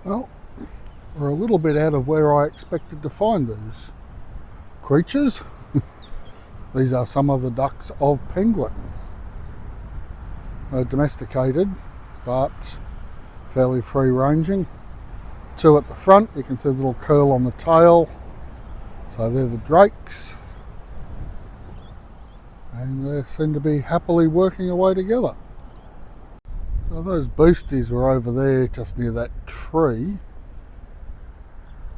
Well, we're a little bit out of where I expected to find these creatures. These are some of the ducks of Penguin. They're domesticated, but fairly free ranging. Two at the front, you can see the little curl on the tail. So they're the drakes. And they seem to be happily working away together. So those beasties were over there just near that tree.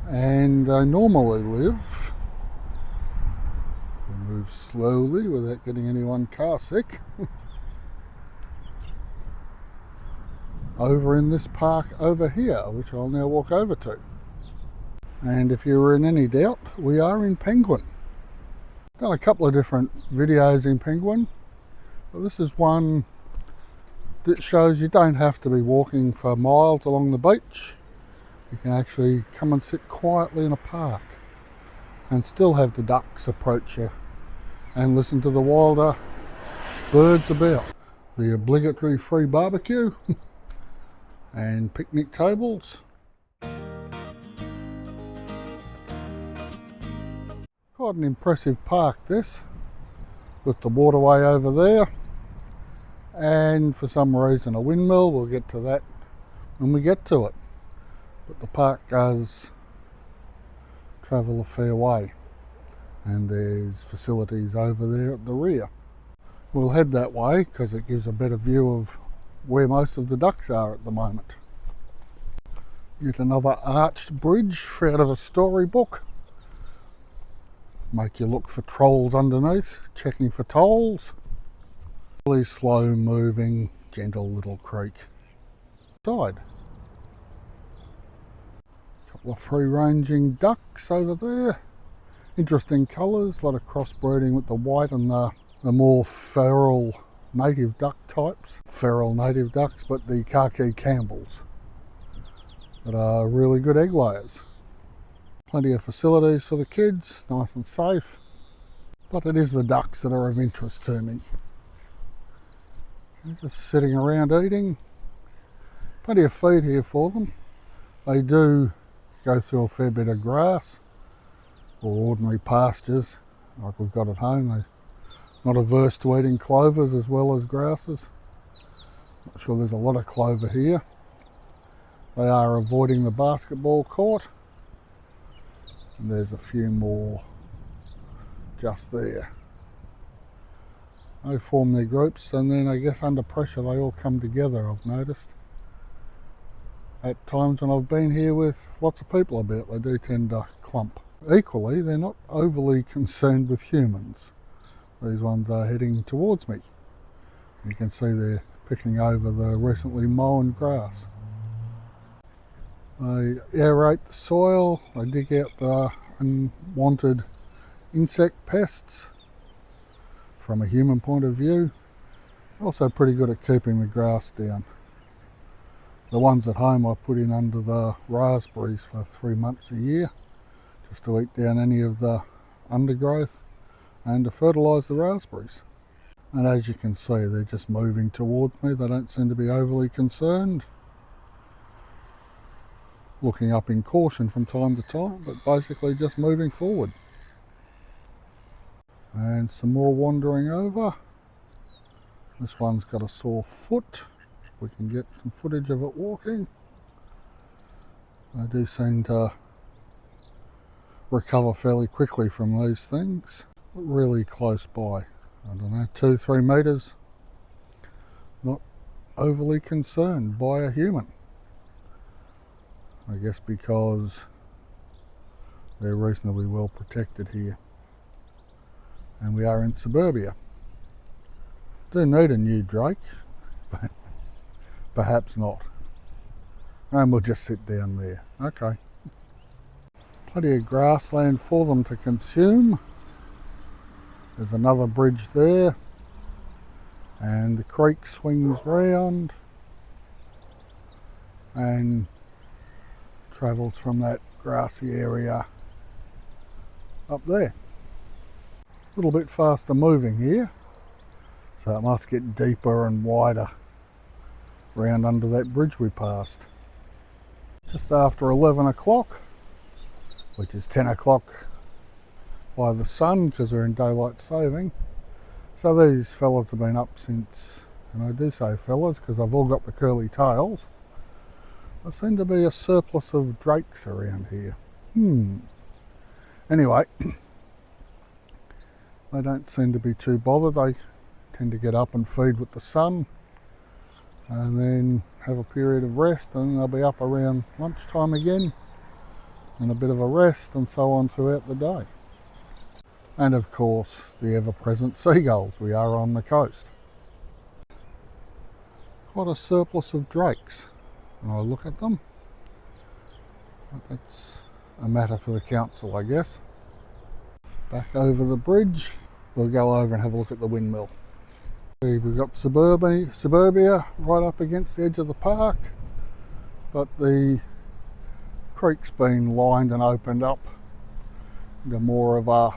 And they normally live, we move slowly without getting anyone car sick, over in this park over here, which I'll now walk over to. And if you were in any doubt, we are in Penguin. Done a couple of different videos in Penguin, but this is one that shows you don't have to be walking for miles along the beach. You can actually come and sit quietly in a park and still have the ducks approach you and listen to the wilder birds about. The obligatory free barbecue and picnic tables. Quite an impressive park this, with the waterway over there, and for some reason a windmill. We'll get to that when we get to it. But the park does travel a fair way, and there's facilities over there at the rear. We'll head that way because it gives a better view of where most of the ducks are at the moment. Yet another arched bridge out of a storybook. Make you look for trolls underneath, checking for tolls. Really slow moving, gentle little creek. Side. Couple of free ranging ducks over there. Interesting colours, a lot of crossbreeding with the white and the more feral native duck types. Feral native ducks, but the khaki Campbells that are really good egg layers. Plenty of facilities for the kids, nice and safe. But it is the ducks that are of interest to me. They're just sitting around eating. Plenty of feed here for them. They do go through a fair bit of grass or ordinary pastures like we've got at home. They're not averse to eating clovers as well as grasses. Not sure there's a lot of clover here. They are avoiding the basketball court. And there's a few more just there. They form their groups, and then I guess under pressure they all come together, I've noticed. At times when I've been here with lots of people about, they do tend to clump. Equally, they're not overly concerned with humans. These ones are heading towards me. You can see they're picking over the recently mown grass. They aerate the soil, they dig out the unwanted insect pests from a human point of view. Also pretty good at keeping the grass down. The ones at home I put in under the raspberries for 3 months a year, just to eat down any of the undergrowth and to fertilise the raspberries. And as you can see, they're just moving towards me. They don't seem to be overly concerned. Looking up in caution from time to time, but basically just moving forward. And some more wandering over. This one's got a sore foot. We can get some footage of it walking. They do seem to recover fairly quickly from these things. But really close by. I don't know, 2-3 metres. Not overly concerned by a human. I guess because they're reasonably well protected here. And we are in suburbia. Do need a new drake, but perhaps not. And we'll just sit down there. Okay. Plenty of grassland for them to consume. There's another bridge there. And the creek swings round and travels from that grassy area up there. A little bit faster moving here, so it must get deeper and wider round under that bridge we passed. just after 11 o'clock, which is 10 o'clock by the sun because we're in daylight saving. So these fellas have been up since, and I do say fellas because they've all got the curly tails. There seems to be a surplus of drakes around here. Anyway, they don't seem to be too bothered. They tend to get up and feed with the sun and then have a period of rest, and they'll be up around lunchtime again and a bit of a rest, and so on throughout the day. And of course the ever-present seagulls. We are on the coast. Quite a surplus of drakes when I look at them, but that's a matter for the council, I guess. Back over the bridge, we'll go over and have a look at the windmill. We've got suburbia right up against the edge of the park, but the creek's been lined and opened up into more of a,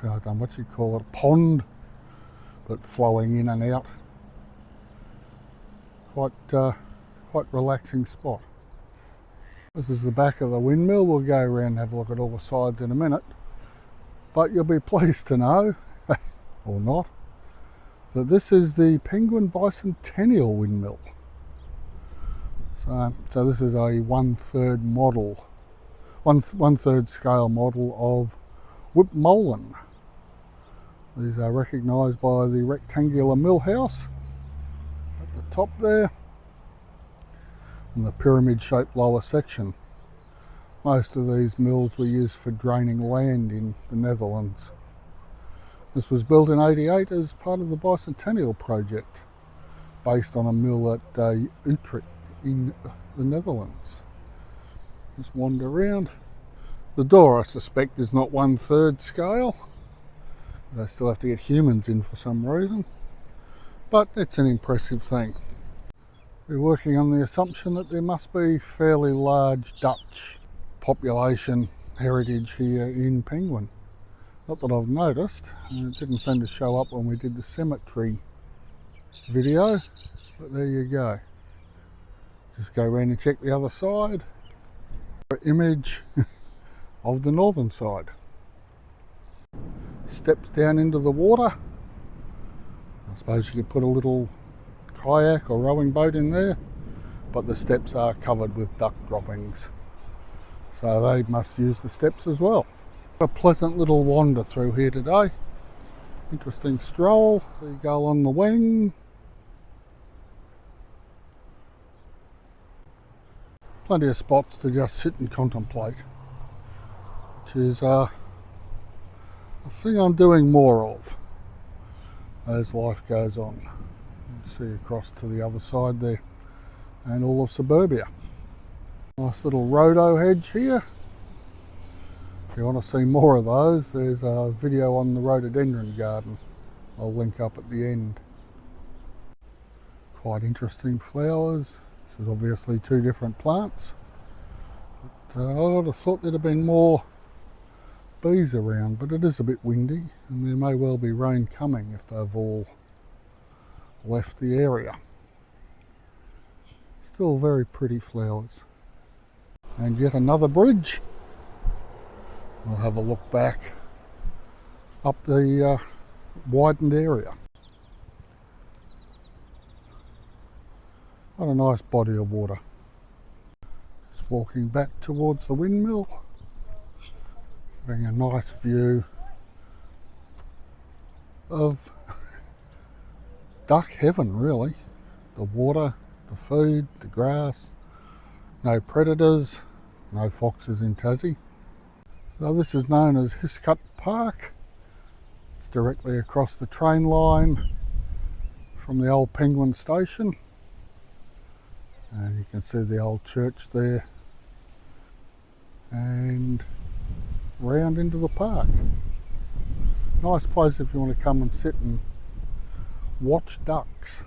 I don't know what you'd call it, a pond, but flowing in and out. Quite relaxing spot. This is the back of the windmill. We'll go around and have a look at all the sides in a minute, but you'll be pleased to know, or not, that this is the Penguin Bicentennial windmill. So this is a one-third scale model of Whipmolan. These are recognised by the rectangular mill house at the top there and the pyramid-shaped lower section. Most of these mills were used for draining land in the Netherlands. This was built in '88 as part of the Bicentennial project, based on a mill at Utrecht in the Netherlands. Just wander around. The door, I suspect, is not 1/3 scale. They still have to get humans in for some reason, but it's an impressive thing. We're working on the assumption that there must be fairly large Dutch population heritage here in Penguin. Not that I've noticed, and it didn't seem to show up when we did the cemetery video, but there you go. Just go around and check the other side. Image of the northern side. Steps down into the water. I suppose you could put a little kayak or rowing boat in there, but the steps are covered with duck droppings, so they must use the steps as well. A pleasant little wander through here today. Interesting stroll. So you go along the wing. Plenty of spots to just sit and contemplate, which is a thing I'm doing more of as life goes on. You can see across to the other side there and all of suburbia. Nice little rhodo hedge here. If you want to see more of those, there's a video on the rhododendron garden. I'll link up at the end. Quite interesting flowers. This is obviously two different plants. But I would have thought there'd have been more bees around, but it is a bit windy and there may well be rain coming if they've all left the area. Still very pretty flowers. And yet another bridge. We'll have a look back up the widened area. What a nice body of water. Just walking back towards the windmill, having a nice view of duck heaven, really. The water, the food, the grass, no predators, no foxes in Tassie. So this is known as Hiscutt Park. It's directly across the train line from the old Penguin station. And you can see the old church there. And round into the park. Nice place if you want to come and sit and watch ducks.